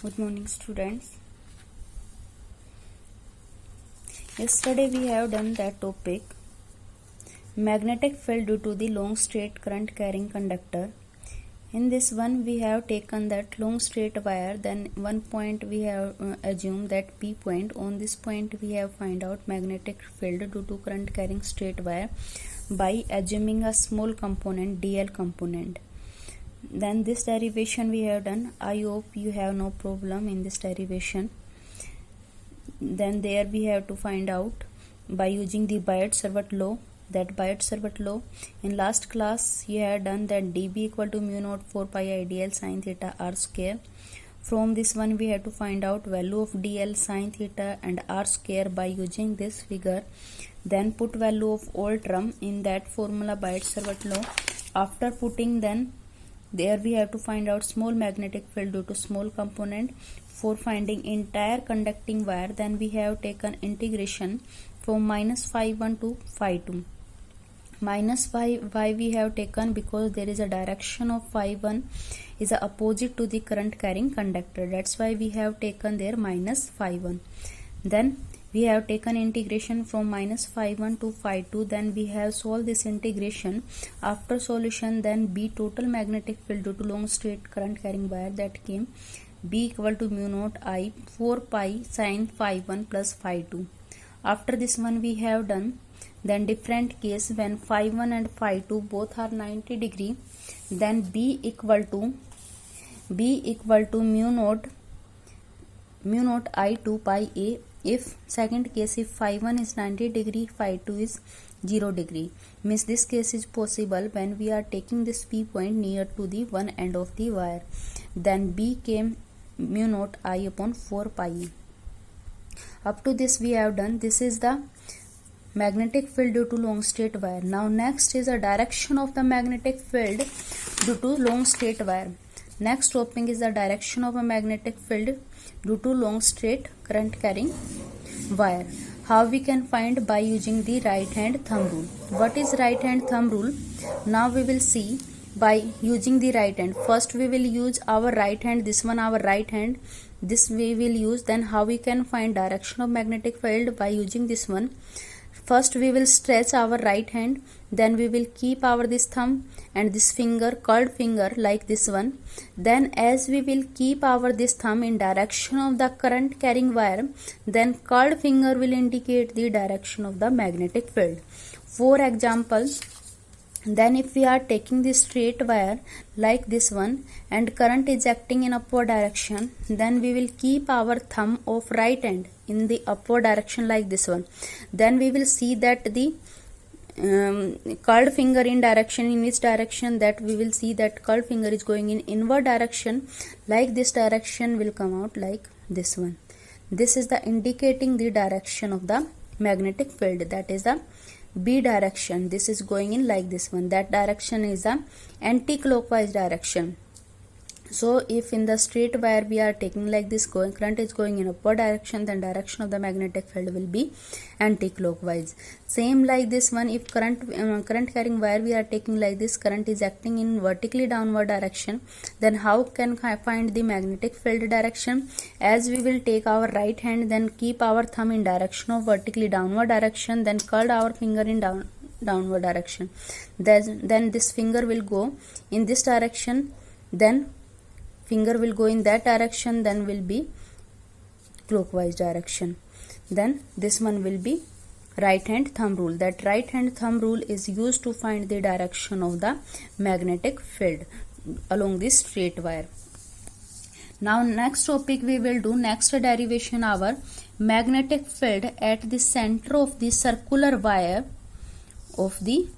Good morning, students. Yesterday we have done that topic magnetic field due to the long straight current carrying conductor. In this one we have taken that long straight wire, then one point we have assumed that P point. On this point we have find out magnetic field due to current carrying straight wire by assuming a small component dl component. Then this derivation we have done. I hope you have no problem in this derivation. Then there we have to find out by using the Biot-Savart law. That Biot-Savart law, in last class you have done that dB equal to mu naught 4 pi I dl sin theta r square. From this one we have to find out value of dl sin theta and r square by using this figure. Then put value of all term in that formula Biot-Savart law. After putting, then there we have to find out small magnetic field due to small component. For finding entire conducting wire, then we have taken integration from minus phi 1 to phi 2. Minus phi why we have taken, because there is a direction of phi 1 is a opposite to the current carrying conductor. That's why we have taken there minus phi 1. Then we have taken integration from minus phi 1 to phi 2. Then we have solved this integration. After solution, then B total magnetic field due to long straight current carrying wire, that came B equal to mu naught I 4 pi sin phi 1 plus phi 2. After this one we have done then different case when phi 1 and phi 2 both are 90 degree, then B equal to mu naught I 2 pi a. If second case, if phi 1 is 90 degree, phi 2 is 0 degree, means this case is possible when we are taking this P point near to the one end of the wire. Then B came mu naught I upon 4 pi. Up to this we have done. This is the magnetic field due to long straight wire. Now next is the direction of the magnetic field due to long straight wire. Next topic is the direction of a magnetic field due to long straight current carrying wire. How we can find? By using the right hand thumb rule. What is right hand thumb rule? Now we will see by using the right hand. First we will use our right hand, this one our right hand, this we will use. Then how we can find direction of magnetic field? By using this one. First we will stretch our right hand, then we will keep our this thumb and this finger, curled finger like this one. Then as we will keep our this thumb in direction of the current carrying wire, then curled finger will indicate the direction of the magnetic field. For example, then if we are taking this straight wire like this one and current is acting in upward direction, then we will keep our thumb of right hand in the upward direction like this one. Then we will see that the curled finger in direction, in which direction, that we will see that curled finger is going in inward direction, like this direction will come out like this one. This is the indicating the direction of the magnetic field, that is the B direction. This is going in like this one. That direction is the anti-clockwise direction. So if in the straight wire we are taking like this, current is going in upward direction, then direction of the magnetic field will be anti-clockwise. Same like this one, if current carrying wire we are taking like this, current is acting in vertically downward direction, then how can I find the magnetic field direction? As we will take our right hand, then keep our thumb in direction of vertically downward direction, then curl our finger in downward direction. Then this finger will go in this direction, then finger will go in that direction, then will be clockwise direction. Then this one will be right hand thumb rule. That right hand thumb rule is used to find the direction of the magnetic field along this straight wire. Now next topic we will do, next derivation, our magnetic field at the center of the circular wire of the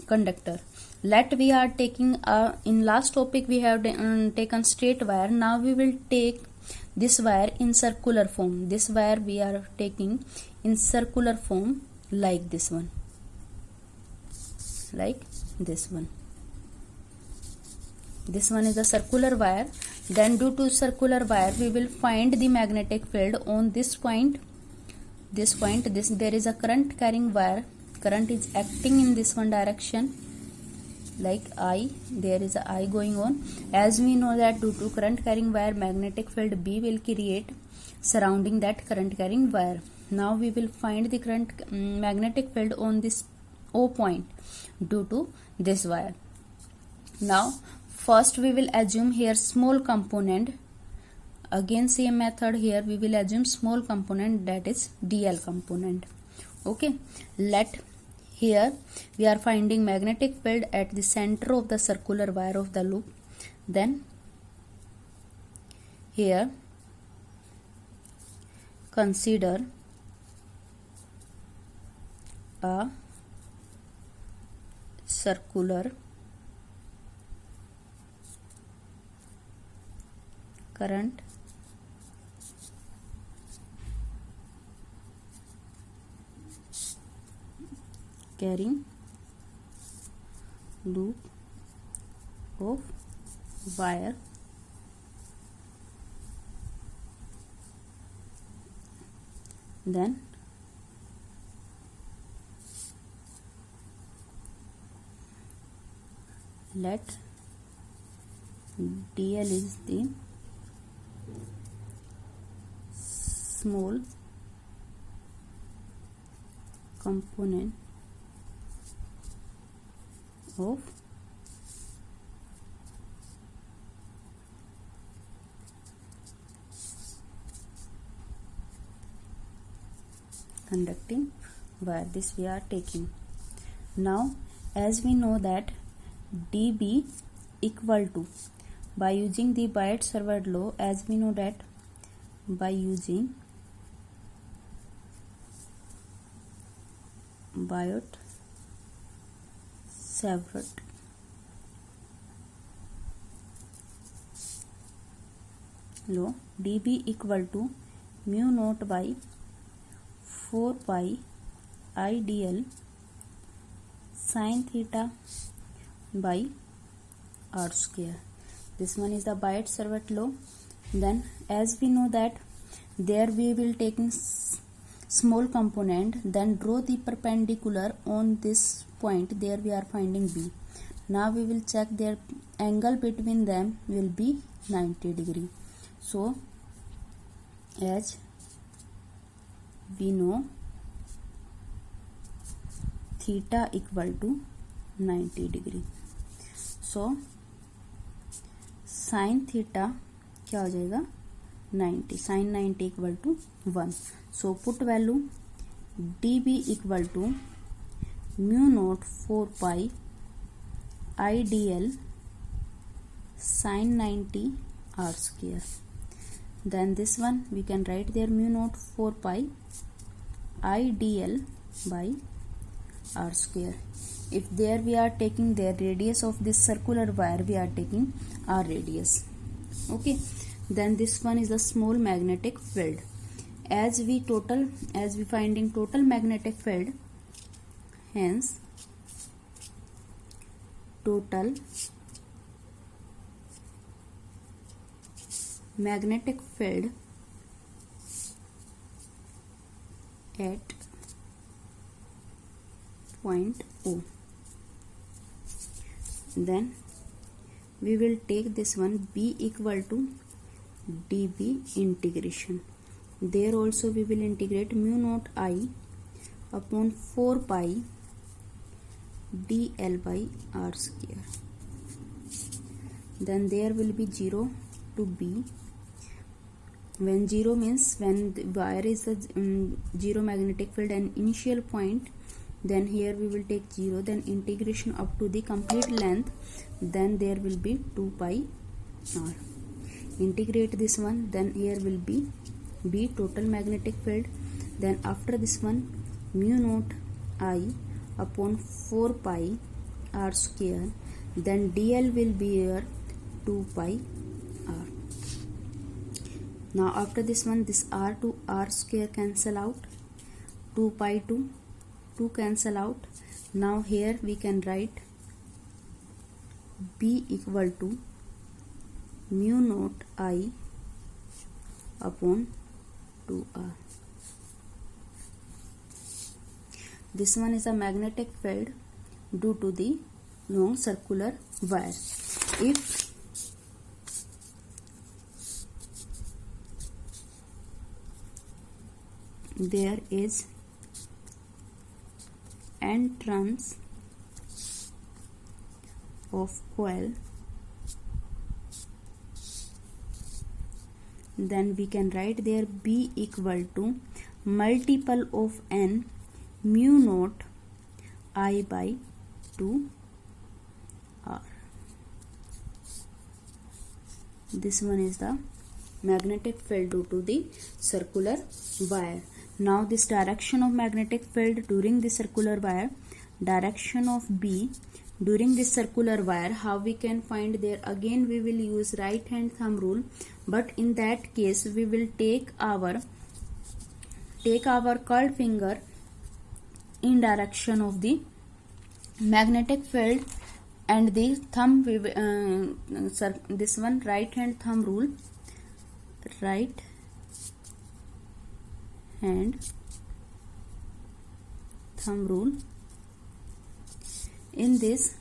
conductor. Let we are taking in last topic we have taken straight wire. Now we will take this wire in circular form. This wire we are taking in circular form like this one, like this one. This one is the circular wire. Then due to circular wire we will find the magnetic field on this point. This there is a current carrying wire. Current is acting in this one direction. like I, there is a I going on. As we know that due to current carrying wire, magnetic field B will create surrounding that current carrying wire. Now we will find the current magnetic field on this O point due to this wire. Now first we will assume here small component. Again same method, here we will assume small component, that is dl component. Okay, let here we are finding magnetic field at the center of the circular wire of the loop. Then here consider a circular current carrying loop of wire then let dl is the small component of conducting wire. This we are taking. Now as we know that dB equal to, by using the Biot-Savart law, as we know that by using Biot-Savart law, dB equal to mu naught by 4 pi I dl sin theta by r square. This one is the Biot-Savart law. Then as we know that there we will taking small component, then draw the perpendicular on this point, there we are finding B. Now we will check their angle between them will be 90 degree. So as we know theta equal to 90 degree, so sin theta क्या हो जाएगा 90, sin 90 equal to 1. So put value dB equal to mu naught 4 pi I dl sin 90 r square. Then this one we can write there mu naught 4 pi I dl by r square. If there we are taking the radius of this circular wire, we are taking r radius. Okay, then this one is the small magnetic field. As we finding total magnetic field, hence total magnetic field at point O. Then we will take this one B equal to dB integration. There also we will integrate mu naught I upon 4 pi dl by r square. Then there will be 0 to B. When 0 means when the wire is a zero magnetic field and initial point, then here we will take 0, then integration up to the complete length, then there will be 2 pi r. Integrate this one, then here will be B total magnetic field. Then after this one mu naught I upon 4 pi r square, then dl will be here 2 pi r. Now after this one, this r to r square cancel out, 2 pi to 2 cancel out. Now here we can write B equal to mu naught I upon 2r. This one is a magnetic field due to the long circular wire. If there is n turns of coil, then we can write there B equal to multiple of n mu naught I by 2 R. This one is the magnetic field due to the circular wire. Now this direction of magnetic field during the circular wire, direction of B during this circular wire, how we can find there? Again we will use right hand thumb rule, but in that case we will take our curled finger in direction of the magnetic field, and the thumb we this one right hand thumb rule, right hand thumb rule. In this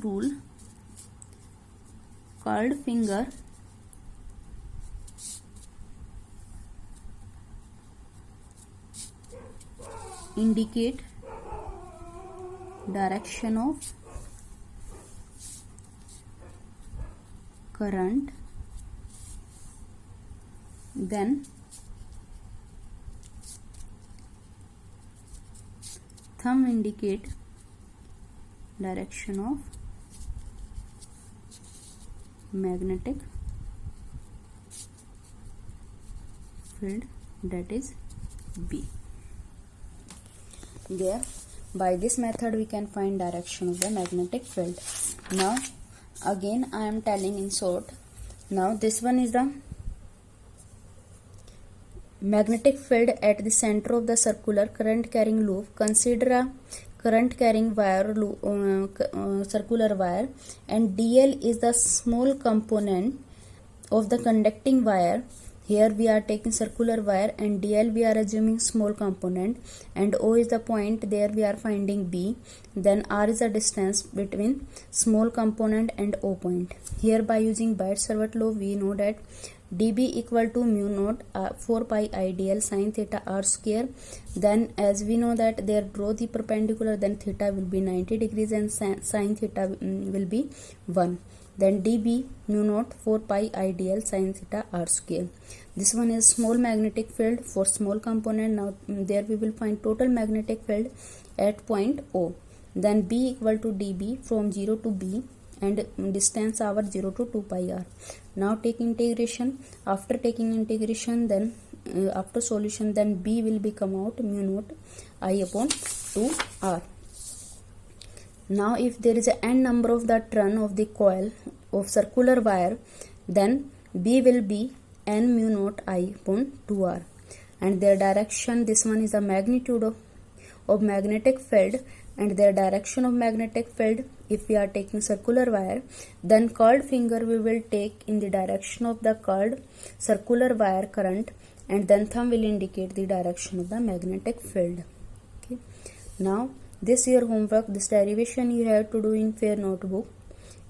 rule, curled finger indicate direction of current, then thumb indicate direction of magnetic field, that is B. There, by this method we can find direction of the magnetic field. Now again I am telling in short. Now this one is the magnetic field at the center of the circular current carrying loop. Consider a current carrying wire loop, circular wire, and DL is the small component of the conducting wire. Here we are taking circular wire and DL we are assuming small component, and O is the point, there we are finding B. Then R is the distance between small component and O point. Here by using Biot-Savart law we know that dB equal to mu naught 4 pi I dl sin theta r square. Then as we know that there draw the perpendicular, then theta will be 90 degrees and sin theta will be 1. Then dB mu naught 4 pi I dl sin theta r square. This one is small magnetic field for small component. Now there we will find total magnetic field at point O. Then B equal to dB from 0 to B, and distance our 0 to 2 pi r. Now take integration. After taking integration, then after solution, then B will become out mu naught I upon 2 r. Now if there is a n number of the turn of the coil of circular wire, then B will be n mu naught I upon 2 r, and their direction, this one is the magnitude of magnetic field, and their direction of magnetic field. If we are taking circular wire, then curled finger we will take in the direction of the curled circular wire current, and then thumb will indicate the direction of the magnetic field. Okay. Now this your homework, this derivation you have to do in fair notebook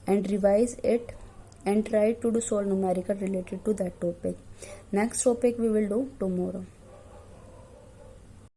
and revise it and try to do solve numerical related to that topic. Next topic we will do tomorrow.